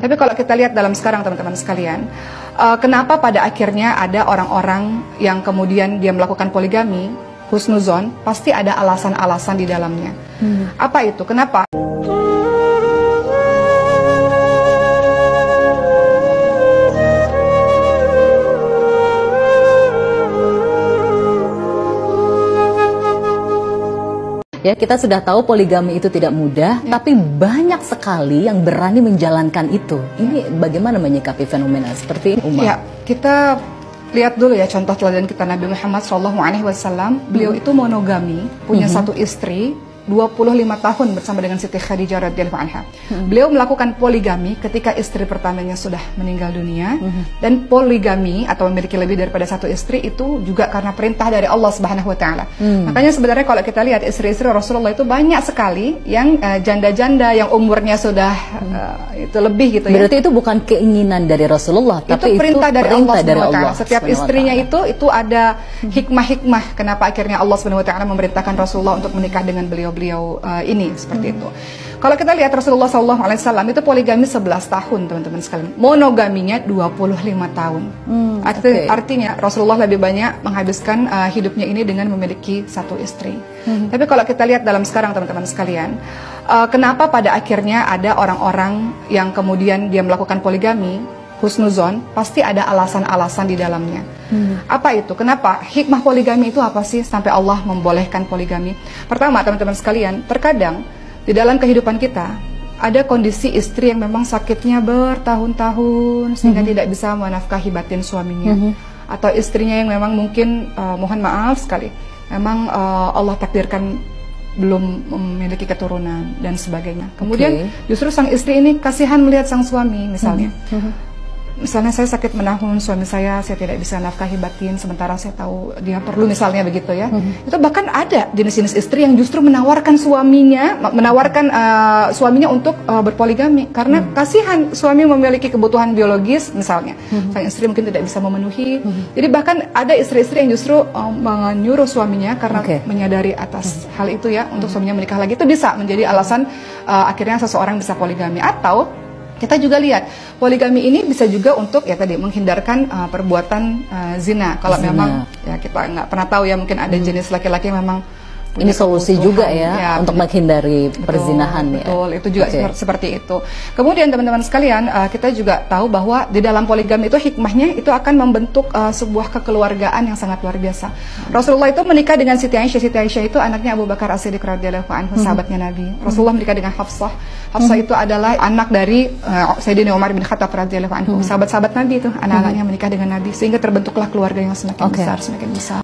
Tapi kalau kita lihat dalam sekarang teman-teman sekalian, kenapa pada akhirnya ada orang-orang yang kemudian dia melakukan poligami, husnuzon, pasti ada alasan-alasan di dalamnya. Apa itu? Kenapa? Ya, kita sudah tahu poligami itu tidak mudah, tapi banyak sekali yang berani menjalankan itu. Ini bagaimana menyikapi fenomena seperti ini, Umar? Ya, kita lihat dulu ya contoh teladan kita Nabi Muhammad SAW. Beliau itu monogami, punya satu istri, 25 tahun bersama dengan Siti Khadijah radhiyallahu anha. Beliau melakukan poligami ketika istri pertamanya sudah meninggal dunia, dan poligami atau memiliki lebih daripada satu istri itu juga karena perintah dari Allah Subhanahu wa taala. Makanya sebenarnya kalau kita lihat istri-istri Rasulullah itu banyak sekali yang janda-janda yang umurnya sudah itu lebih gitu ya. Berarti itu bukan keinginan dari Rasulullah, tapi itu perintah dari Allah Subhanahu wa taala. Setiap Subhanahu wa istrinya itu ada hikmah-hikmah kenapa akhirnya Allah Subhanahu wa taala memerintahkan Rasulullah untuk menikah dengan beliau ini seperti itu. Kalau kita lihat Rasulullah SAW itu poligami 11 tahun teman-teman sekalian, monogaminya 25 tahun. Artinya Rasulullah lebih banyak menghabiskan hidupnya ini dengan memiliki satu istri. Tapi kalau kita lihat dalam sekarang teman-teman sekalian, kenapa pada akhirnya ada orang-orang yang kemudian dia melakukan poligami, husnuzon, pasti ada alasan-alasan di dalamnya. Apa itu? Kenapa? Hikmah poligami itu apa sih sampai Allah membolehkan poligami? Pertama, teman-teman sekalian, terkadang di dalam kehidupan kita ada kondisi istri yang memang sakitnya bertahun-tahun sehingga tidak bisa menafkahi batin suaminya. Atau istrinya yang memang mungkin, mohon maaf sekali, memang Allah takdirkan belum memiliki keturunan dan sebagainya. Kemudian justru sang istri ini kasihan melihat sang suami misalnya. Misalnya saya sakit menahun suami saya tidak bisa nafkahi batin, sementara saya tahu dia perlu, misalnya begitu ya. Itu bahkan ada jenis-jenis istri yang justru menawarkan suaminya untuk berpoligami karena kasihan suami memiliki kebutuhan biologis misalnya. Sang istri mungkin tidak bisa memenuhi. Jadi bahkan ada istri-istri yang justru menyuruh suaminya karena menyadari atas hal itu ya, untuk suaminya menikah lagi. Itu bisa menjadi alasan akhirnya seseorang bisa poligami. Atau kita juga lihat poligami ini bisa juga untuk ya tadi menghindarkan perbuatan zina. Kalau memang ya kita nggak pernah tahu ya, mungkin ada jenis laki-laki yang memang ini solusi juga ya untuk menghindari perzinahan. Betul, itu juga seperti itu. Kemudian teman-teman sekalian, kita juga tahu bahwa di dalam poligami itu hikmahnya itu akan membentuk sebuah kekeluargaan yang sangat luar biasa. Rasulullah itu menikah dengan Siti Aisyah. Siti Aisyah itu anaknya Abu Bakar As-Siddiq radhiyallahu anhu, sahabatnya Nabi. Rasulullah menikah dengan Hafsah. Hafsah itu adalah anak dari Sayyidina Umar bin Khattab radhiyallahu anhu. Sahabat-sahabat Nabi itu, anak-anaknya menikah dengan Nabi, sehingga terbentuklah keluarga yang semakin besar, semakin besar.